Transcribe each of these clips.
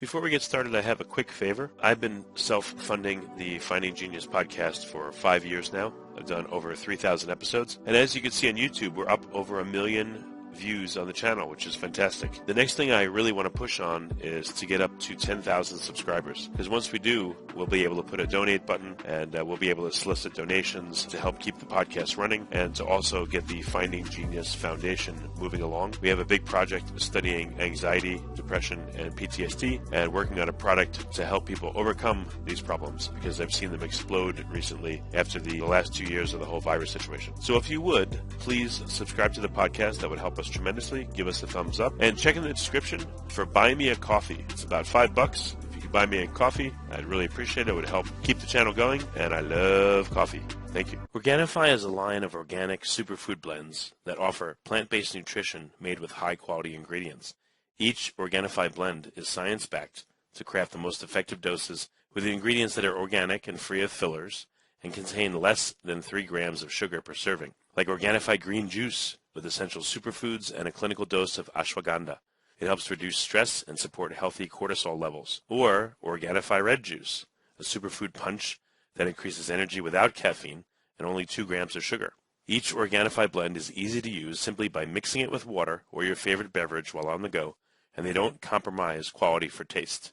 Before we get started, I have a quick favor. I've been self-funding the Finding Genius podcast for 5 years now. I've done over 3,000 episodes. And as you can see on YouTube, we're up over 1 million views on the channel, which is fantastic. The next thing I really want to push on is to get up to 10,000 subscribers. Because once we do, we'll be able to put a donate button and we'll be able to solicit donations to help keep the podcast running and to also get the Finding Genius Foundation moving along. We have a big project studying anxiety, depression, and PTSD and working on a product to help people overcome these problems because I've seen them explode recently after the last 2 years of the whole virus situation. So if you would, please subscribe to the podcast. That would help us tremendously. Give us a thumbs up and check in the description for Buy Me a Coffee. It's about $5. If you could buy me a coffee, I'd really appreciate it. It would help keep the channel going, and I love coffee. Thank you. Organifi is a line of organic superfood blends that offer plant-based nutrition made with high-quality ingredients. Each Organifi blend is science-backed to craft the most effective doses with ingredients that are organic and free of fillers and contain less than 3 grams of sugar per serving, like Organifi green juice with essential superfoods and a clinical dose of ashwagandha. It helps reduce stress and support healthy cortisol levels. Or Organifi red juice, a superfood punch that increases energy without caffeine and only 2 grams of sugar. Each Organifi blend is easy to use simply by mixing it with water or your favorite beverage while on the go, and they don't compromise quality for taste.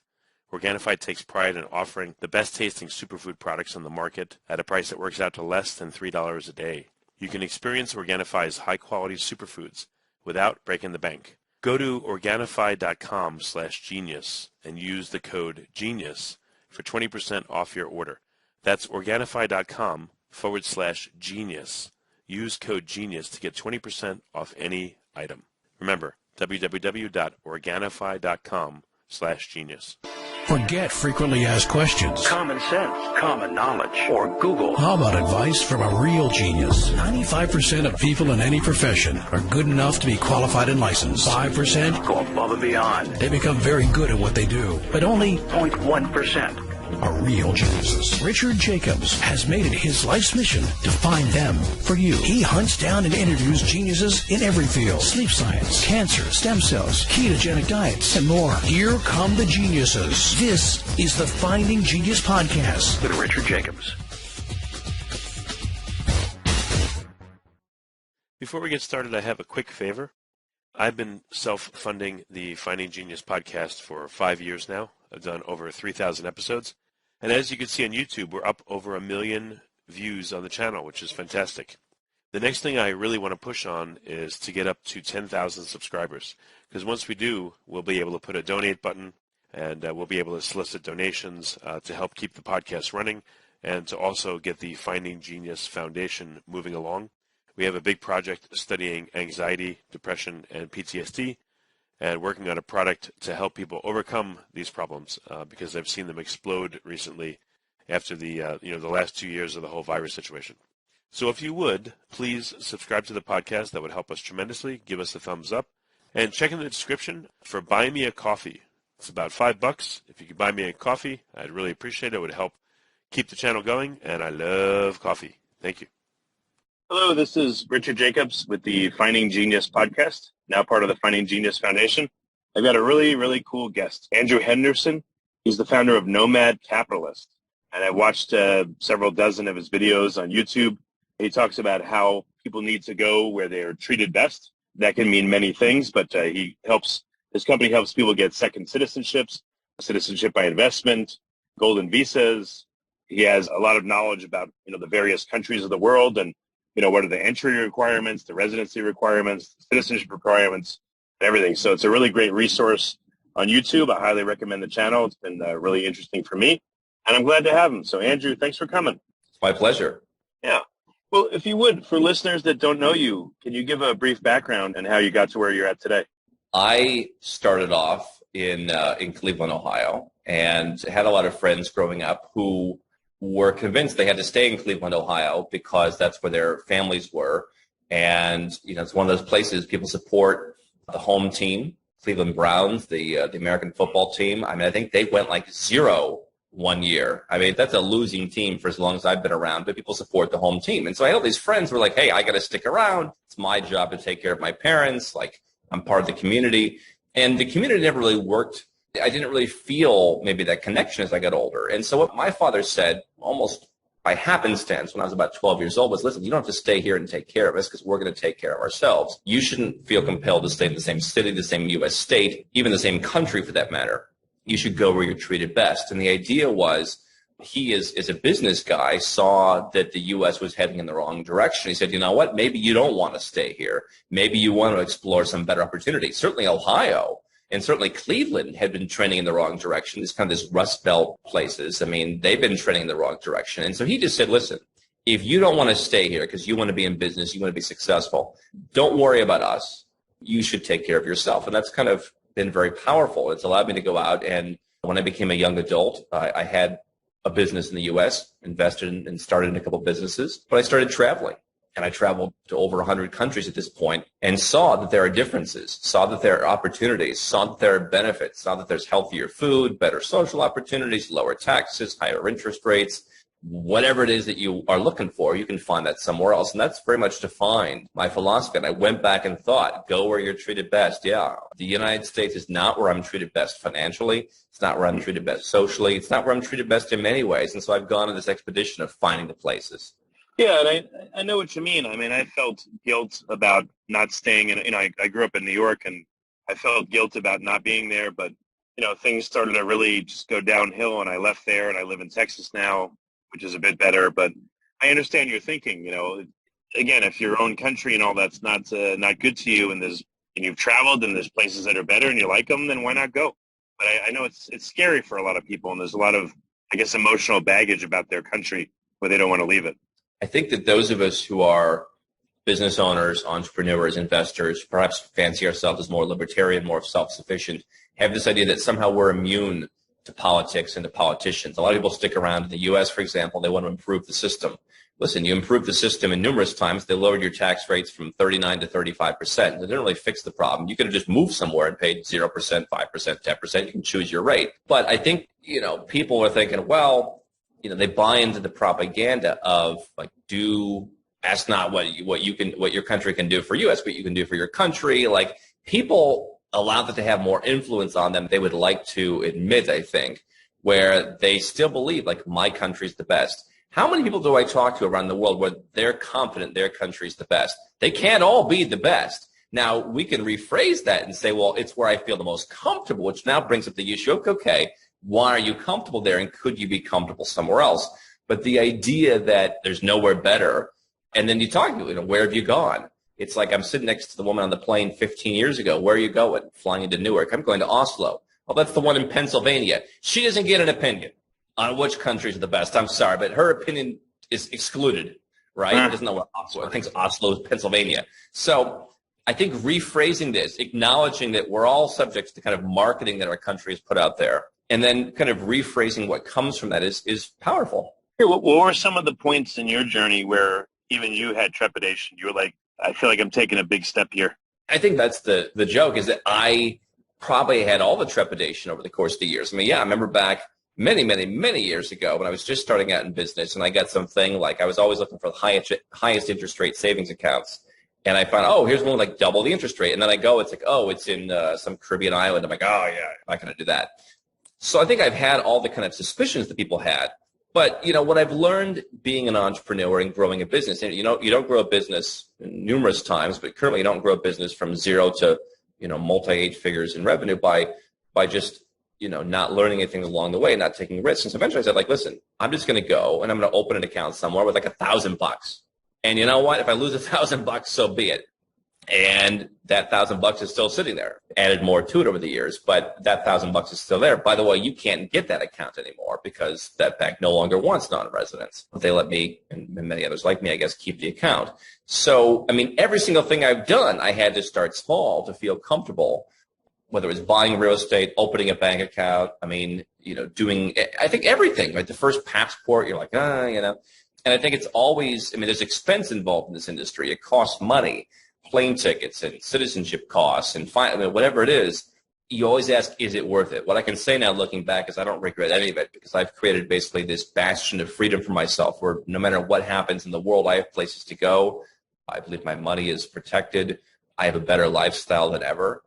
Organifi takes pride in offering the best tasting superfood products on the market at a price that works out to less than $3 a day. You can experience Organifi's high-quality superfoods without breaking the bank. Go to Organifi.com/genius and use the code GENIUS for 20% off your order. That's Organifi.com/genius. Use code GENIUS to get 20% off any item. Remember, www.Organifi.com/genius. Forget frequently asked questions, common sense, common knowledge, or Google. How about advice from a real genius? 95% of people in any profession are good enough to be qualified and licensed. 5% go above and beyond. They become very good at what they do, but only 0.1% are real geniuses. Richard Jacobs has made it his life's mission to find them for you. He hunts down and interviews geniuses in every field: sleep science, cancer, stem cells, ketogenic diets, and more. Here come the geniuses. This is the Finding Genius Podcast with Richard Jacobs. Before we get started, I have a quick favor. I've been self-funding the Finding Genius podcast for 5 years now. I've done over 3,000 episodes. And as you can see on YouTube, we're up over 1 million views on the channel, which is fantastic. The next thing I really want to push on is to get up to 10,000 subscribers. Because once we do, we'll be able to put a donate button and we'll be able to solicit donations to help keep the podcast running and to also get the Finding Genius Foundation moving along. We have a big project studying anxiety, depression, and PTSD and working on a product to help people overcome these problems because I've seen them explode recently after the last 2 years of the whole virus situation. So if you would, please subscribe to the podcast. That would help us tremendously. Give us a thumbs up and check in the description for Buy Me a Coffee. It's about $5. If you could buy me a coffee, I'd really appreciate it. It would help keep the channel going, and I love coffee. Thank you. Hello, this is Richard Jacobs with the Finding Genius podcast, now part of the Finding Genius Foundation. I've got a really, really cool guest, Andrew Henderson. He's the founder of Nomad Capitalist, and I watched several dozen of his videos on YouTube. He talks about how people need to go where they are treated best. That can mean many things, but his company helps people get second citizenships, citizenship by investment, golden visas. He has a lot of knowledge about, the various countries of the world and what are the entry requirements, the residency requirements, the citizenship requirements, and everything. So it's a really great resource on YouTube. I highly recommend the channel. It's been really interesting for me, and I'm glad to have him. So, Andrew, thanks for coming. It's my pleasure. Yeah. Well, if you would, for listeners that don't know you, can you give a brief background and how you got to where you're at today? I started off in Cleveland, Ohio, and had a lot of friends growing up who were convinced they had to stay in Cleveland, Ohio, because that's where their families were. And, it's one of those places people support the home team, Cleveland Browns, the American football team. I mean, I think they went like 0 1 year. I mean, that's a losing team for as long as I've been around, but people support the home team. And so I had all these friends who were like, hey, I got to stick around. It's my job to take care of my parents. Like, I'm part of the community. And the community never really worked I didn't really feel maybe that connection as I got older. And so what my father said, almost by happenstance when I was about 12 years old, was, listen, you don't have to stay here and take care of us because we're going to take care of ourselves. You shouldn't feel compelled to stay in the same city, the same U.S. state, even the same country for that matter. You should go where you're treated best. And the idea was, he is a business guy, saw that the U.S. was heading in the wrong direction. He said, you know what, maybe you don't want to stay here. Maybe you want to explore some better opportunities. Certainly Ohio and certainly Cleveland had been trending in the wrong direction. These kind of this Rust Belt places, I mean, they've been trending in the wrong direction. And so he just said, listen, if you don't want to stay here because you want to be in business, you want to be successful, don't worry about us. You should take care of yourself. And that's kind of been very powerful. It's allowed me to go out, and when I became a young adult, I had a business in the U.S., invested in and started in a couple of businesses, but I started traveling. And I traveled to over 100 countries at this point and saw that there are differences, saw that there are opportunities, saw that there are benefits, saw that there's healthier food, better social opportunities, lower taxes, higher interest rates. Whatever it is that you are looking for, you can find that somewhere else. And that's very much defined my philosophy. And I went back and thought, go where you're treated best. Yeah, the United States is not where I'm treated best financially. It's not where I'm treated best socially. It's not where I'm treated best in many ways. And so I've gone on this expedition of finding the places. Yeah, and I know what you mean. I mean, I felt guilt about not staying in, I grew up in New York, and I felt guilt about not being there. But, things started to really just go downhill, and I left there, and I live in Texas now, which is a bit better. But I understand your thinking. Again, if your own country and all that's not good to you, and you've traveled and there's places that are better and you like them, then why not go? But I know it's scary for a lot of people, and there's a lot of, I guess, emotional baggage about their country where they don't want to leave it. I think that those of us who are business owners, entrepreneurs, investors, perhaps fancy ourselves as more libertarian, more self-sufficient, have this idea that somehow we're immune to politics and to politicians. A lot of people stick around in the U.S., for example, they want to improve the system. Listen, you improved the system in numerous times. They lowered your tax rates from 39 to 35%. They didn't really fix the problem. You could have just moved somewhere and paid 0%, 5%, 10%. You can choose your rate. But I think, people are thinking, well, they buy into the propaganda of like, ask not what your country can do for you, ask what you can do for your country. Like, people allow that to have more influence on them. They would like to admit, I think, where they still believe like my country's the best. How many people do I talk to around the world where they're confident their country's the best? They can't all be the best. Now, we can rephrase that and say, well, it's where I feel the most comfortable, which now brings up the issue of, okay, why are you comfortable there, and could you be comfortable somewhere else? But the idea that there's nowhere better, and then you talk to where have you gone? It's like I'm sitting next to the woman on the plane 15 years ago. Where are you going? Flying into Newark. I'm going to Oslo. Oh, that's the one in Pennsylvania. She doesn't get an opinion on which countries are the best. I'm sorry, but her opinion is excluded, right? She doesn't know what Oslo. I think Oslo is Pennsylvania. So I think rephrasing this, acknowledging that we're all subject to kind of marketing that our country has put out there, and then kind of rephrasing what comes from that is powerful. What were some of the points in your journey where even you had trepidation? You were like, I feel like I'm taking a big step here. I think that's the joke, is that I probably had all the trepidation over the course of the years. I mean, I remember back many, many, many years ago when I was just starting out in business, and I got something like I was always looking for the highest interest rate savings accounts. And I found, here's one like double the interest rate. And then I go, it's like, it's in some Caribbean island. I'm like, oh, yeah, I'm not going to do that. So I think I've had all the kind of suspicions that people had. But, what I've learned being an entrepreneur and growing a business, and, you don't grow a business numerous times, but currently you don't grow a business from zero to, multi-eight figures in revenue by just, not learning anything along the way, not taking risks. And so eventually I said, like, listen, I'm just going to go and I'm going to open an account somewhere with like $1,000. And you know what? If I lose $1,000, so be it. And that $1,000 is still sitting there. Added more to it over the years, but that $1,000 is still there. By the way, you can't get that account anymore because that bank no longer wants non-residents. But they let me, and many others like me, I guess, keep the account. So, I mean, every single thing I've done, I had to start small to feel comfortable, whether it was buying real estate, opening a bank account. I mean, doing, I think everything, right? The first passport, you're like, And I think it's always, there's expense involved in this industry. It costs money. Plane tickets and citizenship costs and whatever it is, you always ask, is it worth it? What I can say now looking back is I don't regret any of it, because I've created basically this bastion of freedom for myself where no matter what happens in the world, I have places to go. I believe my money is protected. I have a better lifestyle than ever.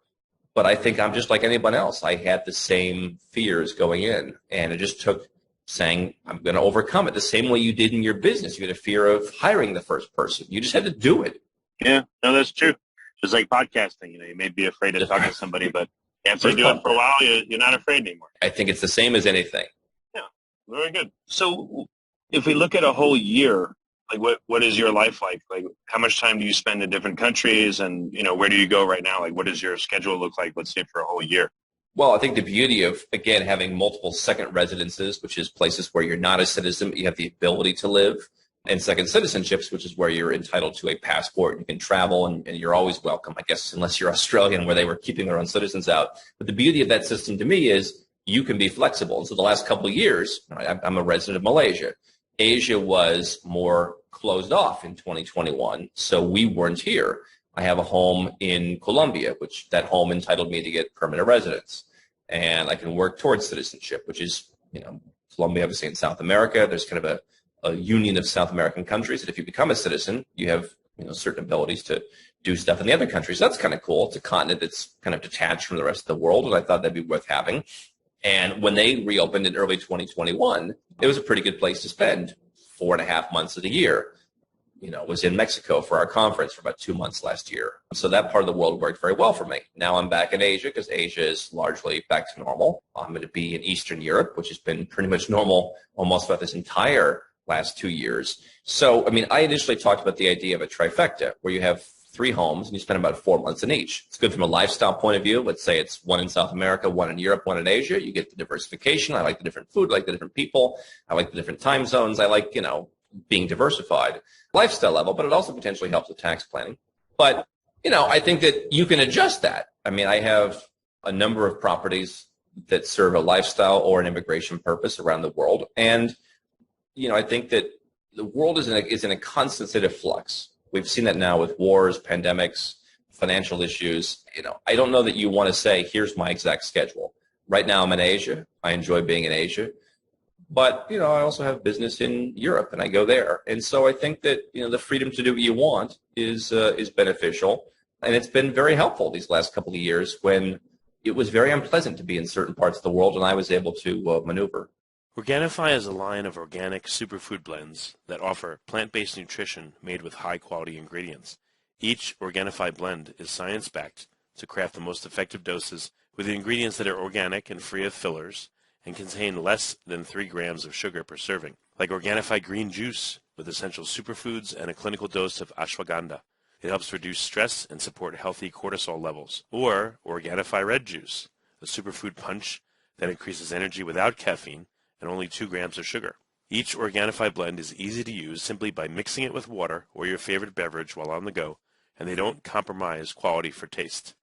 But I think I'm just like anyone else. I had the same fears going in, and it just took saying, I'm going to overcome it the same way you did in your business. You had a fear of hiring the first person. You just had to do it. Yeah, no, that's true. It's like podcasting. You may be afraid to talk to somebody, but after you do it for a while, you're not afraid anymore. I think it's the same as anything. Yeah, very good. So if we look at a whole year, like what is your life like? Like how much time do you spend in different countries, and where do you go right now? Like what does your schedule look like, let's say, for a whole year? Well, I think the beauty of, again, having multiple second residences, which is places where you're not a citizen, but you have the ability to live, and second citizenships, which is where you're entitled to a passport. You can travel, and you're always welcome, I guess, unless you're Australian, where they were keeping their own citizens out. But the beauty of that system to me is you can be flexible. And so the last couple of years, I'm a resident of Malaysia. Asia was more closed off in 2021, so we weren't here. I have a home in Colombia, which that home entitled me to get permanent residence. And I can work towards citizenship, which is, Colombia, obviously in South America. There's kind of a union of South American countries that if you become a citizen, you have, certain abilities to do stuff in the other countries. That's kind of cool. It's a continent that's kind of detached from the rest of the world, and I thought that'd be worth having. And when they reopened in early 2021, it was a pretty good place to spend 4.5 months of the year. Was in Mexico for our conference for about 2 months last year. So that part of the world worked very well for me. Now I'm back in Asia because Asia is largely back to normal. I'm going to be in Eastern Europe, which has been pretty much normal almost about this entire last 2 years. So, I initially talked about the idea of a trifecta where you have 3 homes and you spend about 4 months in each. It's good from a lifestyle point of view. Let's say it's 1 in South America, 1 in Europe, 1 in Asia. You get the diversification. I like the different food. I like the different people. I like the different time zones. I like, being diversified lifestyle level, but it also potentially helps with tax planning. But, I think that you can adjust that. I have a number of properties that serve a lifestyle or an immigration purpose around the world. And, I think that the world is in a constant state of flux. We've seen that now with wars, pandemics, financial issues. I don't know that you want to say, here's my exact schedule. Right now I'm in Asia. I enjoy being in Asia. But, I also have business in Europe and I go there. And so I think that, the freedom to do what you want is beneficial. And it's been very helpful these last couple of years when it was very unpleasant to be in certain parts of the world and I was able to maneuver. Organifi is a line of organic superfood blends that offer plant-based nutrition made with high-quality ingredients. Each Organifi blend is science-backed to craft the most effective doses with ingredients that are organic and free of fillers, and contain less than 3 grams of sugar per serving, like Organifi green juice with essential superfoods and a clinical dose of ashwagandha. It helps reduce stress and support healthy cortisol levels. Or Organifi red juice, a superfood punch that increases energy without caffeine and only 2 grams of sugar. Each Organifi blend is easy to use simply by mixing it with water or your favorite beverage while on the go, and they don't compromise quality for taste.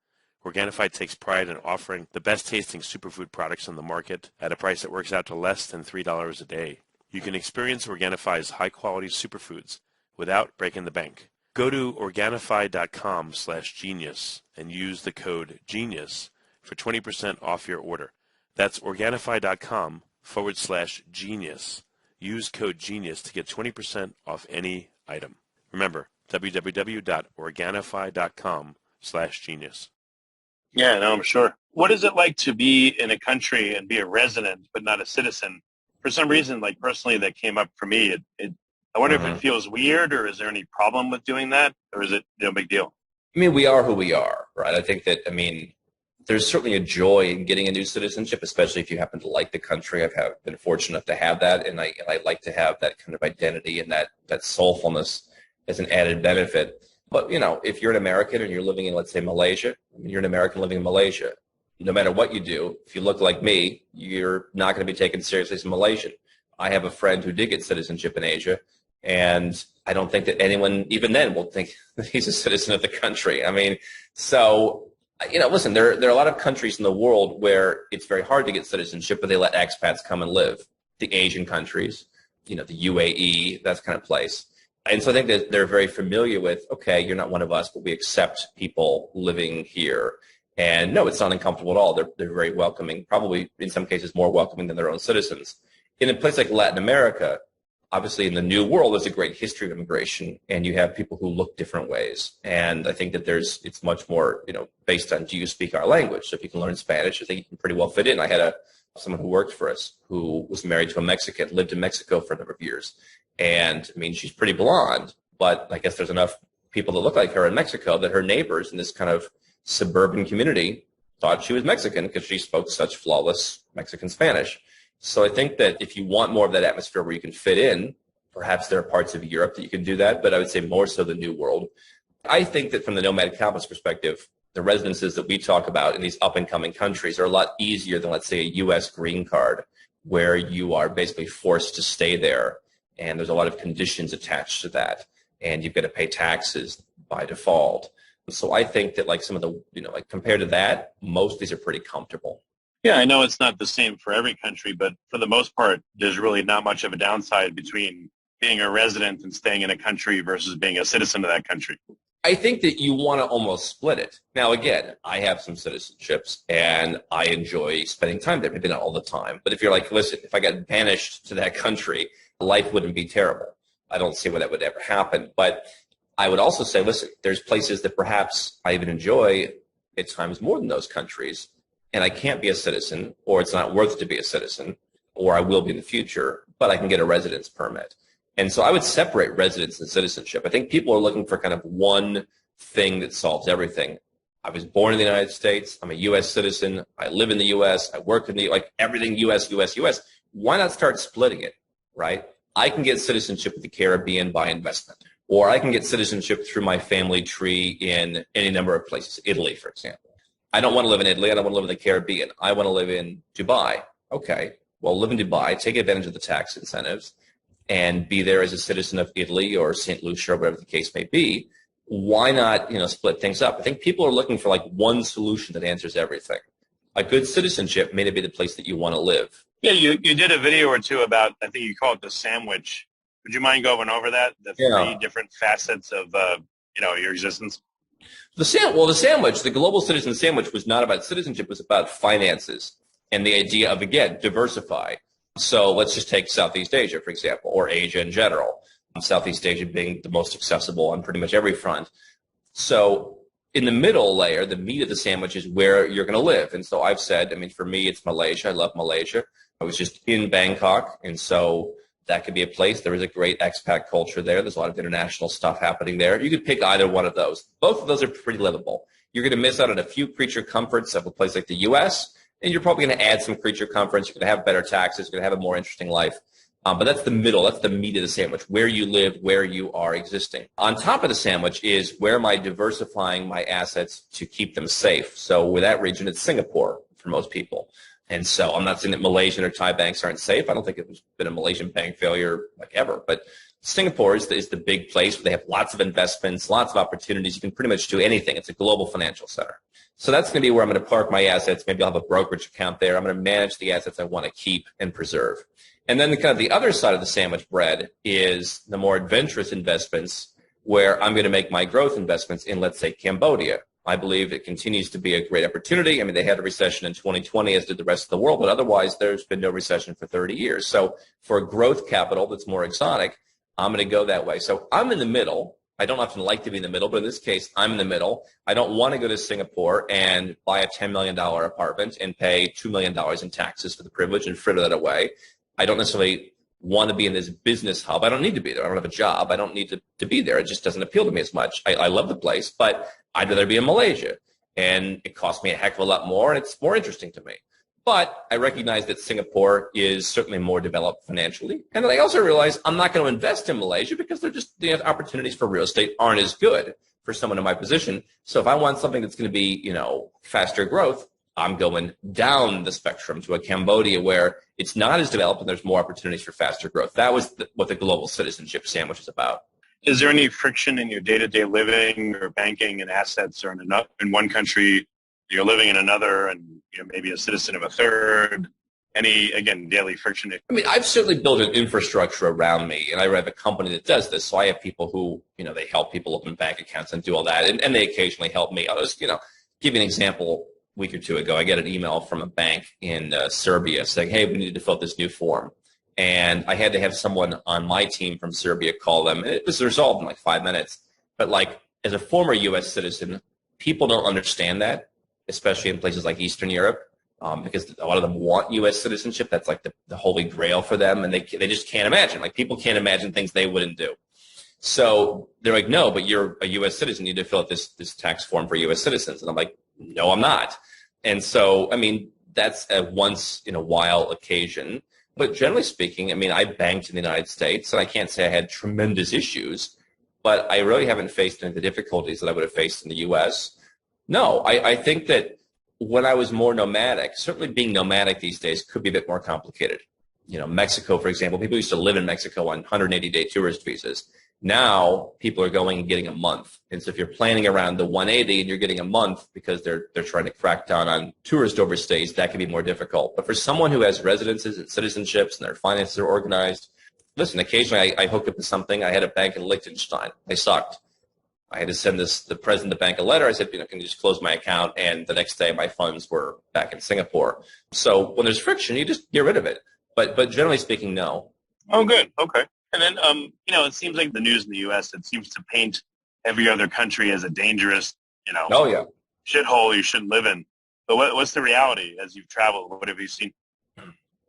Organifi takes pride in offering the best-tasting superfood products on the market at a price that works out to less than $3 a day. You can experience Organifi's high-quality superfoods without breaking the bank. Go to Organifi.com/genius and use the code GENIUS for 20% off your order. That's Organifi.com/genius. Use code GENIUS to get 20% off any item. Remember, www.Organifi.com/genius. Yeah, no, I'm sure. What is it like to be in a country and be a resident but not a citizen? For some reason, like personally, that came up for me. I wonder if it feels weird, or is there any problem with doing that, or is it no big deal? We are who we are, right? I think that, there's certainly a joy in getting a new citizenship, especially if you happen to like the country. I've been fortunate enough to have that, and I like to have that kind of identity and that soulfulness as an added benefit. But, if you're an American and you're living in, let's say, Malaysia, you're an American living in Malaysia. No matter what you do, if you look like me, you're not going to be taken seriously as a Malaysian. I have a friend who did get citizenship in Asia, and I don't think that anyone, even then, will think that he's a citizen of the country. Listen, there are a lot of countries in the world where it's very hard to get citizenship, but they let expats come and live. The Asian countries, the UAE, that kind of place. And so I think that they're very familiar with, okay, you're not one of us, but we accept people living here. And no, it's not uncomfortable at all. They're very welcoming, probably in some cases more welcoming than their own citizens. In a place like Latin America, obviously in the new world, there's a great history of immigration, and you have people who look different ways. And I think that it's much more, based on, do you speak our language? So if you can learn Spanish, I think you can pretty well fit in. I had someone who worked for us who was married to a Mexican, lived in Mexico for a number of years. And I mean, she's pretty blonde, but I guess there's enough people that look like her in Mexico that her neighbors in this kind of suburban community thought she was Mexican because she spoke such flawless Mexican Spanish. So I think that if you want more of that atmosphere where you can fit in, perhaps there are parts of Europe that you can do that, but I would say more so the New World. I think that from the Nomad Capitalist perspective, the residences that we talk about in these up-and-coming countries are a lot easier than, let's say, a U.S. green card, where you are basically forced to stay there, and there's a lot of conditions attached to that, and you've got to pay taxes by default. So I think that like some of the, like compared to that, most of these are pretty comfortable. Yeah, I know it's not the same for every country, but for the most part, there's really not much of a downside between being a resident and staying in a country versus being a citizen of that country. I think that you want to almost split it. Now, again, I have some citizenships, and I enjoy spending time there. Maybe not all the time, but if you're like, listen, if I got banished to that country, life wouldn't be terrible. I don't see where that would ever happen. But I would also say, listen, there's places that perhaps I even enjoy at times more than those countries, and I can't be a citizen, or it's not worth it to be a citizen, or I will be in the future, but I can get a residence permit. And so I would separate residence and citizenship. I think people are looking for kind of one thing that solves everything. I was born in the United States. I'm a U.S. citizen. I live in the U.S. I work in everything U.S., U.S., U.S. Why not start splitting it, right? I can get citizenship in the Caribbean by investment, or I can get citizenship through my family tree in any number of places, Italy, for example. I don't want to live in Italy. I don't want to live in the Caribbean. I want to live in Dubai. Okay, well, live in Dubai, take advantage of the tax incentives, and be there as a citizen of Italy or St. Lucia or whatever the case may be. Why not, split things up? I think people are looking for like one solution that answers everything. A good citizenship may not be the place that you want to live. Yeah, you did a video or two about, I think you call it the sandwich. Would you mind going over that? The three different facets of, your existence? The sandwich, the global citizen sandwich was not about citizenship. It was about finances and the idea of, again, diversify. So let's just take Southeast Asia, for example, or Asia in general. Southeast Asia being the most accessible on pretty much every front. So in the middle layer, the meat of the sandwich is where you're going to live. And so I've said, for me, it's Malaysia. I love Malaysia. I was just in Bangkok, and so that could be a place. There is a great expat culture there. There's a lot of international stuff happening there. You could pick either one of those. Both of those are pretty livable. You're going to miss out on a few creature comforts of a place like the U.S., and you're probably going to add some creature comforts. You're going to have better taxes. You're going to have a more interesting life. But that's the middle. That's the meat of the sandwich, where you live, where you are existing. On top of the sandwich is where am I diversifying my assets to keep them safe. So with that region, it's Singapore for most people. And so I'm not saying that Malaysian or Thai banks aren't safe. I don't think it's been a Malaysian bank failure like ever. But Singapore is the big place where they have lots of investments, lots of opportunities. You can pretty much do anything. It's a global financial center. So that's going to be where I'm going to park my assets. Maybe I'll have a brokerage account there. I'm going to manage the assets I want to keep and preserve. And then the other side of the sandwich bread is the more adventurous investments where I'm going to make my growth investments in, let's say, Cambodia. I believe it continues to be a great opportunity. They had a recession in 2020, as did the rest of the world, but otherwise there's been no recession for 30 years. So for growth capital that's more exotic, I'm going to go that way. So I'm in the middle. I don't often like to be in the middle, but in this case, I'm in the middle. I don't want to go to Singapore and buy a $10 million apartment and pay $2 million in taxes for the privilege and fritter that away. I don't necessarily want to be in this business hub. I don't need to be there. I don't have a job. I don't need to be there. It just doesn't appeal to me as much. I love the place, but I'd rather be in Malaysia. And it costs me a heck of a lot more, and it's more interesting to me. But I recognize that Singapore is certainly more developed financially. And I also realize I'm not going to invest in Malaysia because they're just, the opportunities for real estate aren't as good for someone in my position. So if I want something that's going to be, faster growth, I'm going down the spectrum to a Cambodia where it's not as developed and there's more opportunities for faster growth. That was what the global citizenship sandwich is about. Is there any friction in your day-to-day living or banking and assets, or in one country you're living in another, and maybe a citizen of a third? Any, again, daily friction? I've certainly built an infrastructure around me, and I have a company that does this. So I have people who, they help people open bank accounts and do all that, and they occasionally help me. I'll just, give you an example. A week or two ago, I get an email from a bank in Serbia saying, hey, we need to fill out this new form. And I had to have someone on my team from Serbia call them. And it was resolved in like 5 minutes. But like as a former U.S. citizen, people don't understand that, especially in places like Eastern Europe, because a lot of them want U.S. citizenship. That's like the holy grail for them. And they just can't imagine. Like people can't imagine things they wouldn't do. So they're like, no, but you're a U.S. citizen. You need to fill out this tax form for U.S. citizens. And I'm like, no, I'm not. And so, I mean, that's a once in a while occasion. But generally speaking, I mean, I banked in the United States, and I can't say I had tremendous issues, but I really haven't faced any of the difficulties that I would have faced in the U.S. No, I think that when I was more nomadic, certainly being nomadic these days could be a bit more complicated. You know, Mexico, for example, people used to live in Mexico on 180-day tourist visas. Now people are going and getting a month. And so if you're planning around the 180 and you're getting a month because they're trying to crack down on tourist overstays, that can be more difficult. But for someone who has residences and citizenships and their finances are organized, listen, occasionally I hooked up with something. I had a bank in Liechtenstein. They sucked. I had to send the president of the bank a letter. I said, can you just close my account? And the next day my funds were back in Singapore. So when there's friction, you just get rid of it. But generally speaking, no. Oh, good. Okay. And then, it seems like the news in the U.S., it seems to paint every other country as a dangerous, oh, yeah, shithole you shouldn't live in. But what's the reality as you've traveled? What have you seen?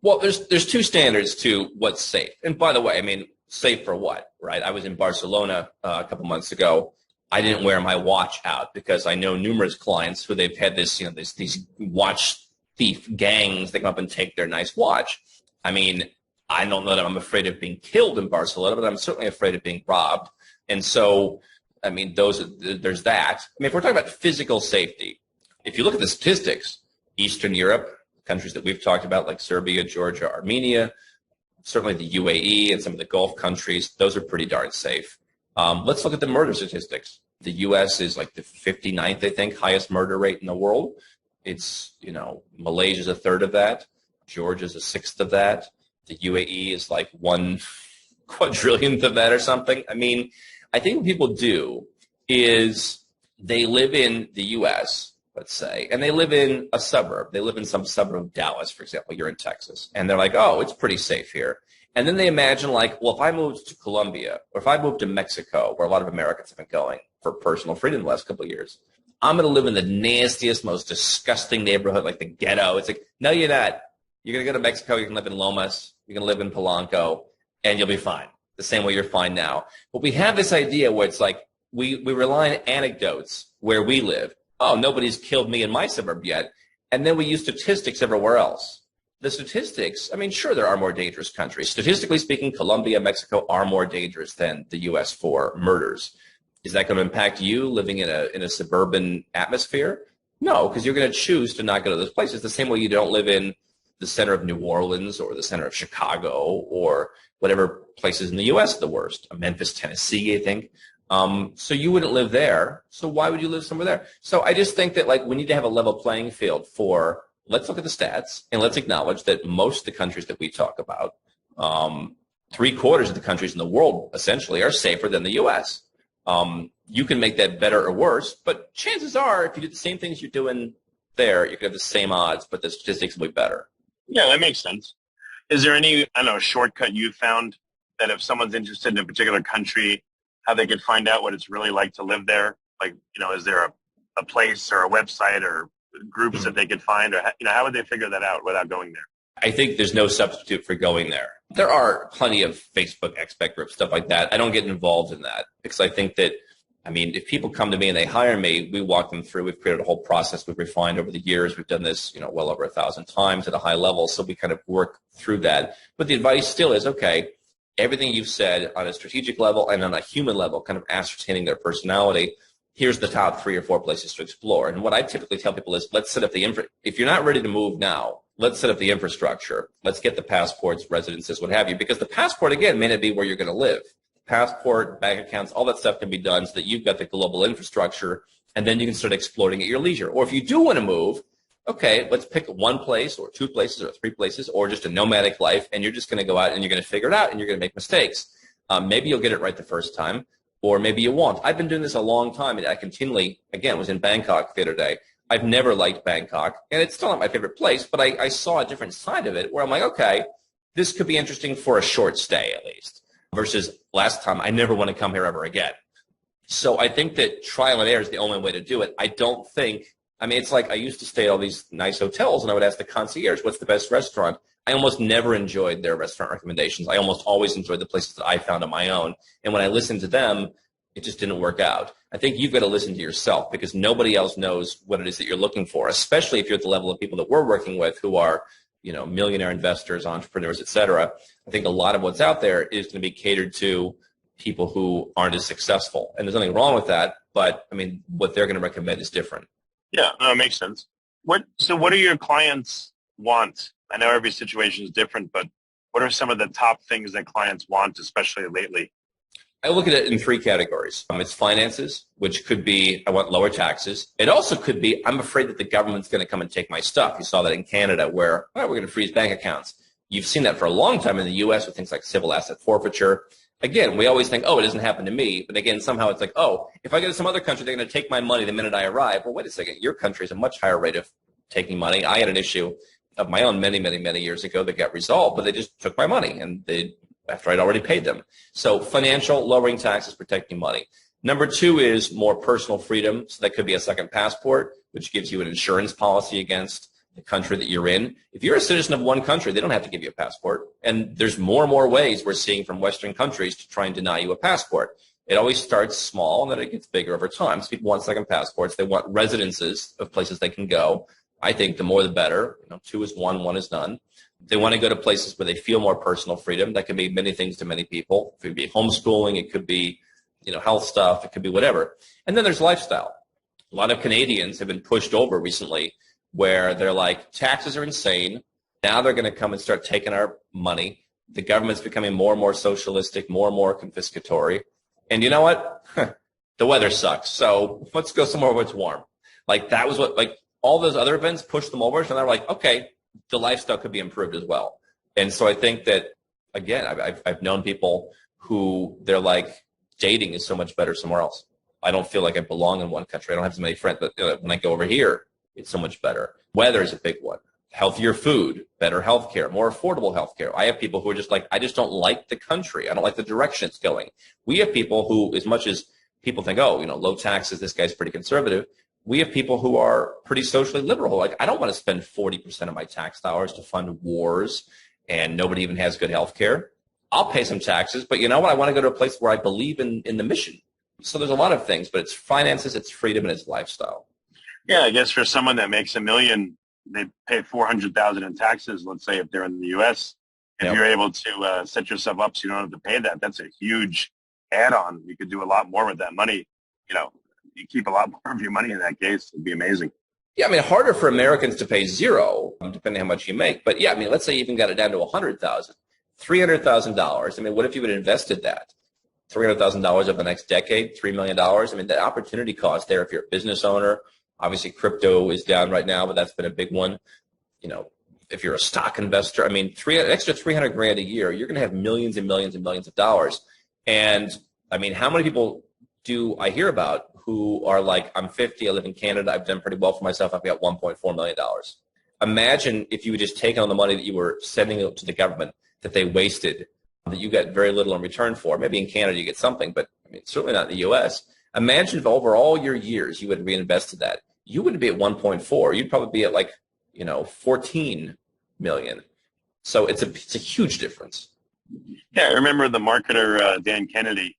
Well, there's two standards to what's safe. And by the way, I mean, safe for what, right? I was in Barcelona a couple months ago. I didn't wear my watch out because I know numerous clients who they've had these watch thief gangs that come up and take their nice watch. I mean, I don't know that I'm afraid of being killed in Barcelona, but I'm certainly afraid of being robbed. And so, I mean, there's that. I mean, if we're talking about physical safety, if you look at the statistics, Eastern Europe, countries that we've talked about like Serbia, Georgia, Armenia, certainly the UAE and some of the Gulf countries, those are pretty darn safe. Let's look at the murder statistics. The U.S. is like the 59th, I think, highest murder rate in the world. It's, Malaysia's a third of that. Georgia's a sixth of that. The UAE is like 1 quadrillionth of that or something. I mean, I think what people do is they live in the U.S., let's say, and they live in a suburb. They live in some suburb of Dallas, for example. You're in Texas. And they're like, oh, it's pretty safe here. And then they imagine like, well, if I moved to Colombia or if I moved to Mexico, where a lot of Americans have been going for personal freedom the last couple of years, I'm going to live in the nastiest, most disgusting neighborhood, like the ghetto. It's like, no, you're not. You're going to go to Mexico. You can live in Lomas. You can live in Polanco, and you'll be fine. The same way you're fine now. But we have this idea where it's like we rely on anecdotes where we live. Oh, nobody's killed me in my suburb yet. And then we use statistics everywhere else. The statistics, I mean, sure, there are more dangerous countries. Statistically speaking, Colombia, Mexico are more dangerous than the U.S. for murders. Is that going to impact you living in a suburban atmosphere? No, because you're going to choose to not go to those places the same way you don't live in the center of New Orleans or the center of Chicago or whatever places in the U.S. are the worst. Memphis, Tennessee, I think. So you wouldn't live there. So why would you live somewhere there? So I just think that we need to have a level playing field for, let's look at the stats and let's acknowledge that most of the countries that we talk about, 3/4 of the countries in the world essentially are safer than the U.S. You can make that better or worse, but chances are if you did the same things you're doing there, you could have the same odds, but the statistics will be better. Yeah, that makes sense. Is there any, shortcut you've found that if someone's interested in a particular country, how they could find out what it's really like to live there? Like, is there a place or a website or groups that they could find? Or, how would they figure that out without going there? I think there's no substitute for going there. There are plenty of Facebook expat groups, stuff like that. I don't get involved in that because I think that, if people come to me and they hire me, we walk them through. We've created a whole process we've refined over the years. We've done this, well over 1,000 times at a high level. So we kind of work through that. But the advice still is, okay, everything you've said on a strategic level and on a human level, kind of ascertaining their personality, here's the top 3 or 4 places to explore. And what I typically tell people is let's set up if you're not ready to move now, let's set up the infrastructure. Let's get the passports, residences, what have you, because the passport, again, may not be where you're going to live. Passport, bank accounts, all that stuff can be done so that you've got the global infrastructure, and then you can start exploring at your leisure. Or if you do want to move, okay, let's pick one place or 2 places or 3 places or just a nomadic life, and you're just going to go out and you're going to figure it out and you're going to make mistakes. Maybe you'll get it right the first time, or maybe you won't. I've been doing this a long time, and I continually, again, was in Bangkok the other day. I've never liked Bangkok, and it's still not my favorite place, but I saw a different side of it where I'm like, okay, this could be interesting for a short stay at least, versus last time, I never want to come here ever again. So I think that trial and error is the only way to do it. I don't think, I mean, it's like I used to stay at all these nice hotels, and I would ask the concierge, what's the best restaurant? I almost never enjoyed their restaurant recommendations. I almost always enjoyed the places that I found on my own. And when I listened to them, it just didn't work out. I think you've got to listen to yourself, because nobody else knows what it is that you're looking for, especially if you're at the level of people that we're working with who are, millionaire investors, entrepreneurs, et cetera. I think a lot of what's out there is going to be catered to people who aren't as successful. And there's nothing wrong with that, but I mean, what they're going to recommend is different. Yeah, no, it makes sense. What do your clients want? I know every situation is different, but what are some of the top things that clients want, especially lately? I look at it in three categories. It's finances, which could be, I want lower taxes. It also could be, I'm afraid that the government's going to come and take my stuff. You saw that in Canada where, we're going to freeze bank accounts. You've seen that for a long time in the U.S. with things like civil asset forfeiture. Again, we always think, it doesn't happen to me. But again, somehow it's like, if I go to some other country, they're going to take my money the minute I arrive. Well, wait a second. Your country is a much higher rate of taking money. I had an issue of my own many, many, many years ago that got resolved, but they just took my money after I'd already paid them. So financial, lowering taxes, protecting money. Number two is more personal freedom. So that could be a second passport, which gives you an insurance policy against the country that you're in. If you're a citizen of one country, they don't have to give you a passport. And there's more and more ways we're seeing from Western countries to try and deny you a passport. It always starts small, and then it gets bigger over time. So people want second passports. They want residences of places they can go. I think the more the better. 2 is 1, 1 is none. They want to go to places where they feel more personal freedom. That can be many things to many people. It could be homeschooling. It could be, health stuff. It could be whatever. And then there's lifestyle. A lot of Canadians have been pushed over recently where they're like, taxes are insane. Now they're going to come and start taking our money. The government's becoming more and more socialistic, more and more confiscatory. And you know what? The weather sucks. So let's go somewhere where it's warm. Like that was what, all those other events pushed them over. So they're like, okay, the lifestyle could be improved as well. And so I think that, again, I've known people who they're like, dating is so much better somewhere else. I don't feel like I belong in one country. I don't have so many friends, but when I go over here, it's so much better. Weather is a big one. Healthier food, better healthcare, more affordable healthcare. I have people who are just like, I just don't like the country. I don't like the direction it's going. We have people who, as much as people think, low taxes, this guy's pretty conservative, we have people who are pretty socially liberal. Like, I don't want to spend 40% of my tax dollars to fund wars and nobody even has good health care. I'll pay some taxes, but you know what? I want to go to a place where I believe in the mission. So there's a lot of things, but it's finances, it's freedom, and it's lifestyle. Yeah, I guess for someone that makes $1 million, they pay $400,000 in taxes, let's say, if they're in the U.S. If you're able to set yourself up so you don't have to pay that, that's a huge add-on. You could do a lot more with that money. You keep a lot more of your money in that case. It'd be amazing. Yeah, I mean, harder for Americans to pay zero, depending on how much you make. But yeah, I mean, let's say you even got it down to $100,000, $300,000. I mean, what if you had invested that? $300,000 over the next decade, $3 million. I mean, the opportunity cost there if you're a business owner. Obviously, crypto is down right now, but that's been a big one. If you're a stock investor, I mean, extra $300,000 a year, you're going to have millions and millions and millions of dollars. And I mean, how many people do I hear about who are like, I'm 50, I live in Canada, I've done pretty well for myself, I've got $1.4 million. Imagine if you had just taken on the money that you were sending to the government that they wasted, that you got very little in return for. Maybe in Canada you get something, but I mean, certainly not in the U.S. Imagine if over all your years you had reinvested that. You wouldn't be at 1.4. You'd probably be at 14 million. So it's a huge difference. Yeah, I remember the marketer, Dan Kennedy.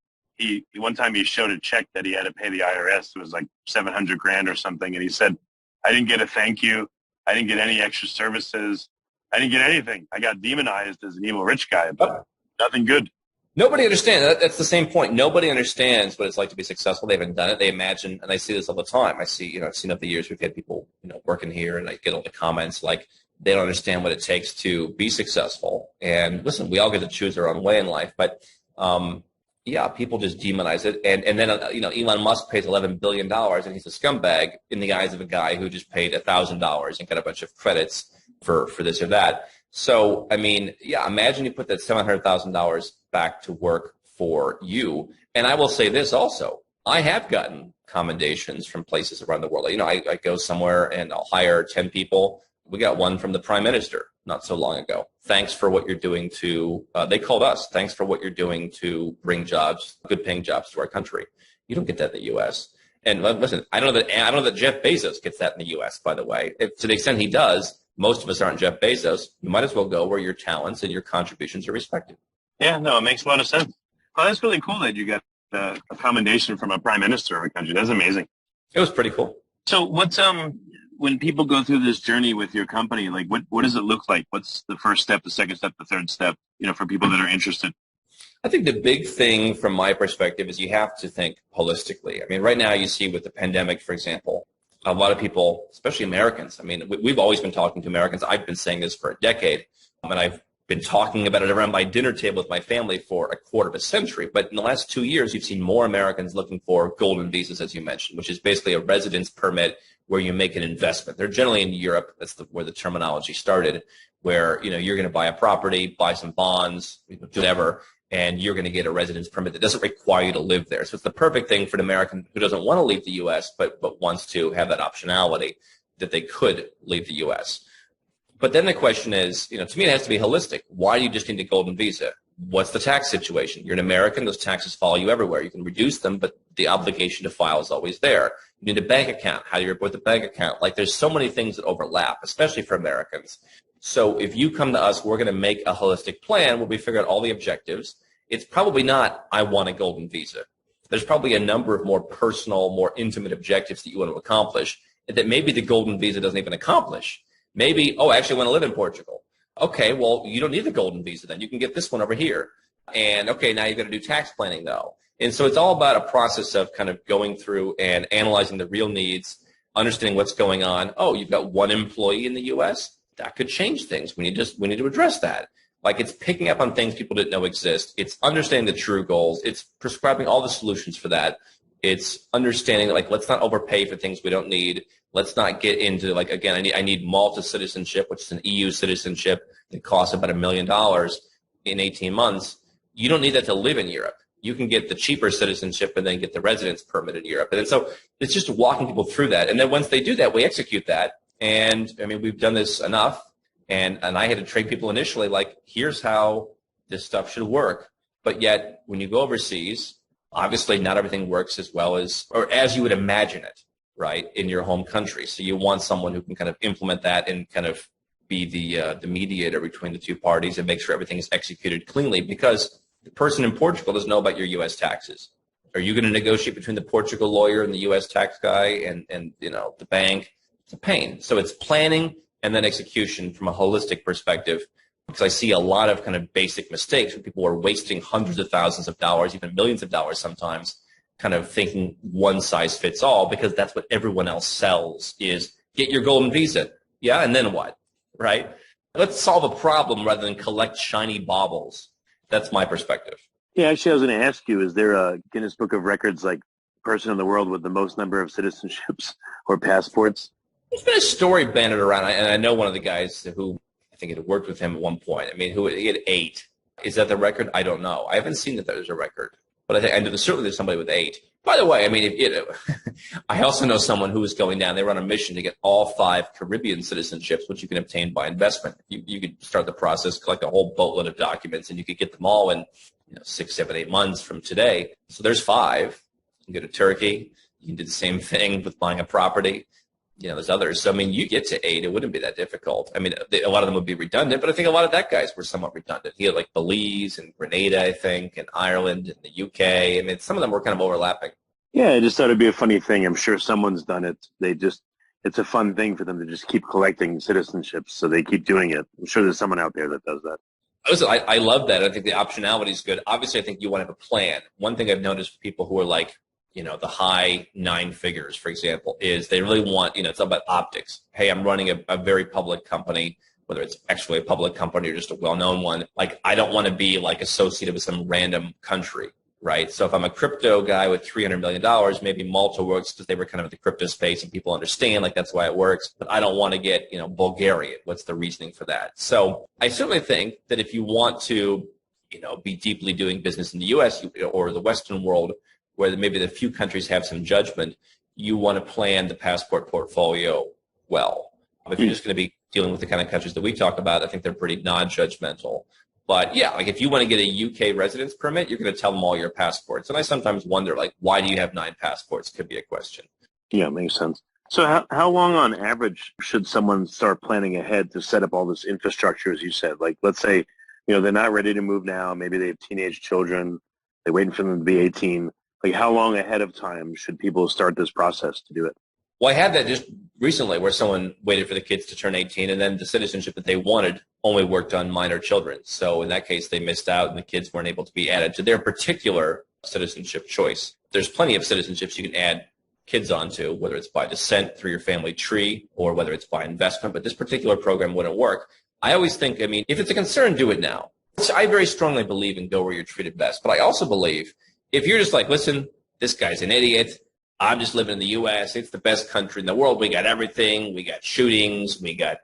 One time he showed a check that he had to pay the IRS. It was like $700,000 or something. And he said, I didn't get a thank you. I didn't get any extra services. I didn't get anything. I got demonized as an evil rich guy, but nothing good. Nobody understands. That's the same point. Nobody understands what it's like to be successful. They haven't done it. They imagine, and I see this all the time. I've seen over the years we've had people, working here, and I get all the comments like they don't understand what it takes to be successful. And listen, we all get to choose our own way in life, but yeah, people just demonize it. And then, Elon Musk pays $11 billion and he's a scumbag in the eyes of a guy who just paid $1,000 and got a bunch of credits for this or that. So, I mean, yeah, imagine you put that $700,000 back to work for you. And I will say this also, I have gotten commendations from places around the world. I go somewhere and I'll hire 10 people. We got one from the Prime Minister not so long ago. Thanks for what you're doing to, they called us, thanks for what you're doing to bring jobs, good paying jobs to our country. You don't get that in the U.S. And listen, I don't know that Jeff Bezos gets that in the U.S., by the way. If, to the extent he does, most of us aren't Jeff Bezos. You might as well go where your talents and your contributions are respected. Yeah, no, it makes a lot of sense. Well, that's really cool that you got a commendation from a prime minister of a country. That's amazing. It was pretty cool. So what's when people go through this journey with your company, like what does it look like? What's the first step, the second step, the third step, for people that are interested? I think the big thing from my perspective is you have to think holistically. I mean, right now you see with the pandemic, for example, a lot of people, especially Americans, I mean, we've always been talking to Americans. I've been saying this for a decade, and I've been talking about it around my dinner table with my family for a quarter of a century. But in the last 2 years, you've seen more Americans looking for golden visas, as you mentioned, which is basically a residence permit where you make an investment. They're generally in Europe. That's where the terminology started, where you're going to buy a property, buy some bonds, whatever, and you're going to get a residence permit that doesn't require you to live there. So it's the perfect thing for an American who doesn't want to leave the U.S. but wants to have that optionality that they could leave the U.S. But then the question is, to me, it has to be holistic. Why do you just need a golden visa? What's the tax situation? You're an American. Those taxes follow you everywhere. You can reduce them, but the obligation to file is always there. You need a bank account. How do you report the bank account? Like, there's so many things that overlap, especially for Americans. So if you come to us, we're going to make a holistic plan where we figure out all the objectives. It's probably not, I want a golden visa. There's probably a number of more personal, more intimate objectives that you want to accomplish that maybe the golden visa doesn't even accomplish. Maybe, I actually want to live in Portugal. Okay, well, you don't need the golden visa then. You can get this one over here. And, okay, now you're going to do tax planning, though. And so it's all about a process of kind of going through and analyzing the real needs, understanding what's going on. Oh, you've got one employee in the U.S.? That could change things. We need to address that. Like, it's picking up on things people didn't know exist. It's understanding the true goals. It's prescribing all the solutions for that. It's understanding, like, let's not overpay for things we don't need. Let's not get into, like, again, I need Malta citizenship, which is an EU citizenship that costs about $1 million in 18 months. You don't need that to live in Europe. You can get the cheaper citizenship and then get the residence permit in Europe. And so it's just walking people through that. And then once they do that, we execute that. And, I mean, we've done this enough. And I had to train people initially, like, here's how this stuff should work. But yet, when you go overseas, obviously not everything works as well as, or as you would imagine it, right, in your home country. So you want someone who can kind of implement that and kind of be the mediator between the two parties and make sure everything is executed cleanly, because the person in Portugal doesn't know about your U.S. taxes. Are you going to negotiate between the Portugal lawyer and the U.S. tax guy and the bank? It's a pain. So it's planning and then execution from a holistic perspective, because I see a lot of kind of basic mistakes where people are wasting hundreds of thousands of dollars, even millions of dollars sometimes, kind of thinking one size fits all, because that's what everyone else sells is get your golden visa. Yeah, and then what, right? Let's solve a problem rather than collect shiny baubles. That's my perspective. Yeah, actually, I was going to ask you, is there a Guinness Book of Records, like, person in the world with the most number of citizenships or passports? There's been a story banded around, and I know one of the guys who I think had worked with him at one point. I mean, he had 8. Is that the record? I don't know. I haven't seen that there's a record, but I know certainly there's somebody with 8. By the way, I mean, I also know someone who was going down. They were on a mission to get all 5 Caribbean citizenships, which you can obtain by investment. You could start the process, collect a whole boatload of documents, and you could get them all in 6, 7, 8 months from today. So there's 5. You can go to Turkey. You can do the same thing with buying a property. There's others. So, I mean, you get to 8, it wouldn't be that difficult. I mean, a lot of them would be redundant, but I think a lot of that guys were somewhat redundant. He had like Belize and Grenada, I think, and Ireland and the UK. I mean, some of them were kind of overlapping. Yeah, I just thought it'd be a funny thing. I'm sure someone's done it. It's a fun thing for them to just keep collecting citizenships, so they keep doing it. I'm sure there's someone out there that does that. Listen, I love that. I think the optionality is good. Obviously, I think you want to have a plan. One thing I've noticed for people who are like, the high 9 figures, for example, is they really want, it's all about optics. Hey, I'm running a very public company, whether it's actually a public company or just a well-known one. Like, I don't want to be like associated with some random country, right? So if I'm a crypto guy with $300 million, maybe Malta works because they were kind of in the crypto space and people understand, like, that's why it works. But I don't want to get, Bulgarian. What's the reasoning for that? So I certainly think that if you want to, be deeply doing business in the U.S. or the Western world, where maybe the few countries have some judgment, you want to plan the passport portfolio well. If you're just going to be dealing with the kind of countries that we talk about, I think they're pretty non-judgmental. But yeah, like if you want to get a UK residence permit, you're going to tell them all your passports. And I sometimes wonder, like, why do you have 9 passports? Could be a question. Yeah, makes sense. So how long on average should someone start planning ahead to set up all this infrastructure, as you said? Like, let's say, they're not ready to move now. Maybe they have teenage children. They're waiting for them to be 18. Like, how long ahead of time should people start this process to do it? Well, I had that just recently where someone waited for the kids to turn 18, and then the citizenship that they wanted only worked on minor children. So in that case, they missed out, and the kids weren't able to be added to their particular citizenship choice. There's plenty of citizenships you can add kids onto, whether it's by descent through your family tree or whether it's by investment, but this particular program wouldn't work. I always think, if it's a concern, do it now. I very strongly believe in go where you're treated best, but I also believe if you're just like, listen, this guy's an idiot, I'm just living in the U.S. It's the best country in the world. We got everything. We got shootings. We got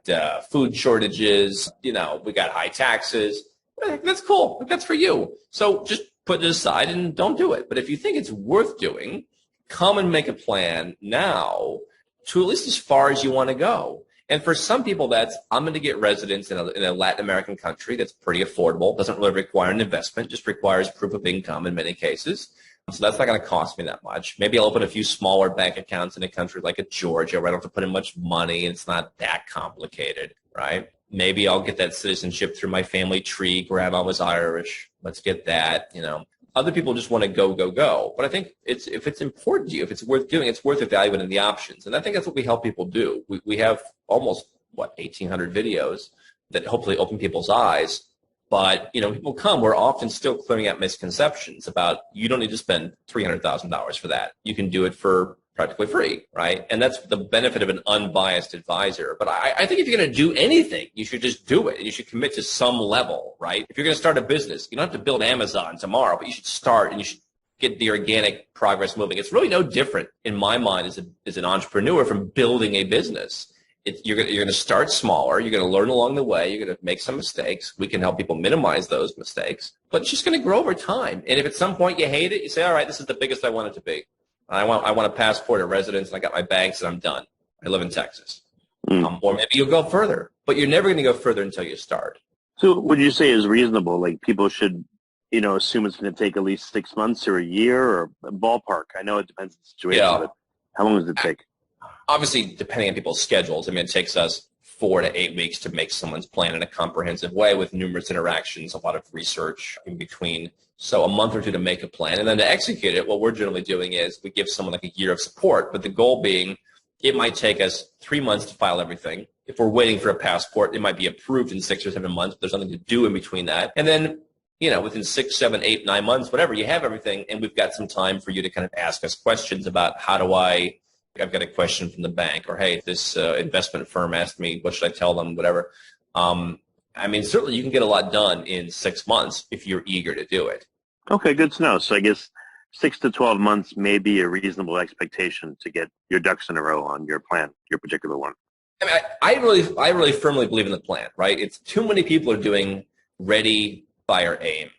food shortages. We got high taxes. That's cool. That's for you. So just put it aside and don't do it. But if you think it's worth doing, come and make a plan now to at least as far as you want to go. And for some people, that's I'm going to get residence in a Latin American country that's pretty affordable, doesn't really require an investment, just requires proof of income in many cases. So that's not going to cost me that much. Maybe I'll open a few smaller bank accounts in a country like a Georgia where I don't have to put in much money and it's not that complicated, right? Maybe I'll get that citizenship through my family tree. Grandma was Irish. Let's get that, Other people just want to go. But I think if it's important to you, if it's worth doing, it's worth evaluating the options. And I think that's what we help people do. We have almost, 1,800 videos that hopefully open people's eyes. But, people come, we're often still clearing up misconceptions about you don't need to spend $300,000 for that. You can do it for practically free, right? And that's the benefit of an unbiased advisor. But I think if you're going to do anything, you should just do it. You should commit to some level, right? If you're going to start a business, you don't have to build Amazon tomorrow, but you should start and you should get the organic progress moving. It's really no different in my mind as an entrepreneur from building a business. You're going to start smaller. You're going to learn along the way. You're going to make some mistakes. We can help people minimize those mistakes, but it's just going to grow over time. And if at some point you hate it, you say, all right, this is the biggest I want it to be. I want a passport, a residence, and I got my banks, and I'm done. I live in Texas. Or maybe you'll go further, but you're never going to go further until you start. So what you say is reasonable? Like people should, assume it's going to take at least 6 months or a year or a ballpark. I know it depends on the situation, but how long does it take? Obviously, depending on people's schedules, it takes us 4 to 8 weeks to make someone's plan in a comprehensive way with numerous interactions, a lot of research in between. So a month or 2 to make a plan. And then to execute it, what we're generally doing is we give someone like a year of support, but the goal being it might take us 3 months to file everything. If we're waiting for a passport, it might be approved in 6 or 7 months, but there's nothing to do in between that. And then, within 6, 7, 8, 9 months, whatever, you have everything, and we've got some time for you to kind of ask us questions about I've got a question from the bank, or, hey, this investment firm asked me, what should I tell them, whatever. Certainly you can get a lot done in 6 months if you're eager to do it. Okay, good to know. So I guess 6 to 12 months may be a reasonable expectation to get your ducks in a row on your plan, your particular one. I really firmly believe in the plan, right? It's too many people are doing ready, fire, aim.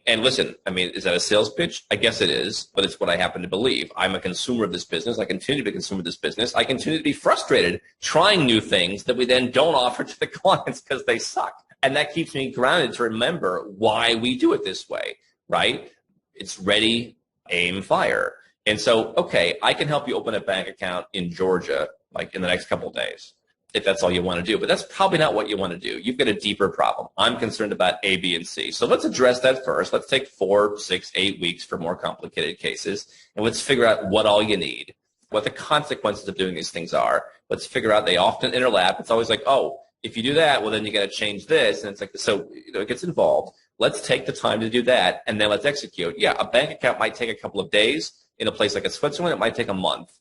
And listen, is that a sales pitch? I guess it is, but it's what I happen to believe. I'm a consumer of this business. I continue to be a consumer of this business. I continue to be frustrated trying new things that we then don't offer to the clients because they suck. And that keeps me grounded to remember why we do it this way, right? It's ready, aim, fire. And so, okay, I can help you open a bank account in Georgia, like in the next couple of days, if that's all you want to do. But that's probably not what you want to do. You've got a deeper problem. I'm concerned about A, B, and C. So let's address that first. Let's take 4, 6, 8 weeks for more complicated cases, and let's figure out what all you need, what the consequences of doing these things are. Let's figure out they often interlap. It's always like, oh, if you do that, well, then you got to change this. And it's like, so it gets involved. Let's take the time to do that, and then let's execute. Yeah, a bank account might take a couple of days. In a place like Switzerland, it might take a month.